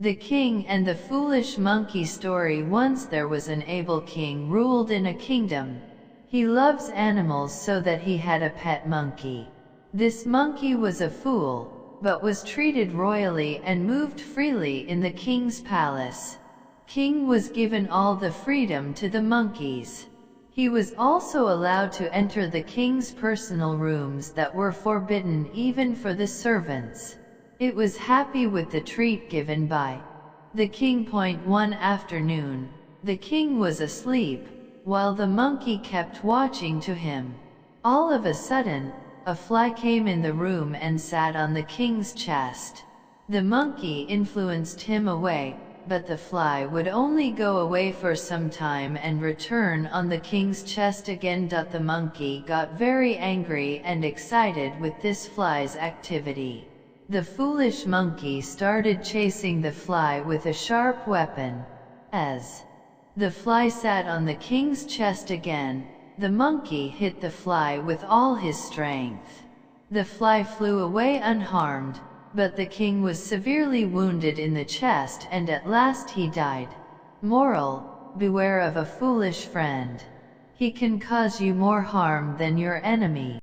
The King and the Foolish Monkey story. Once there was an able king ruled in a kingdom. He loves animals, so that he had a pet monkey. This monkey was a fool, but was treated royally and moved freely in the king's palace. King was given all the freedom to the monkeys. He was also allowed to enter the king's personal rooms that were forbidden even for the servants. It was happy with the treat given by the king. One afternoon, the king was asleep, while the monkey kept watching to him. All of a sudden, a fly came in the room and sat on the king's chest. The monkey influenced him away, but the fly would only go away for some time and return on the king's chest again. The monkey got very angry and excited with this fly's activity. The foolish monkey started chasing the fly with a sharp weapon. As the fly sat on the king's chest again, the monkey hit the fly with all his strength. The fly flew away unharmed, but the king was severely wounded in the chest and at last he died. Moral: beware of a foolish friend. He can cause you more harm than your enemy.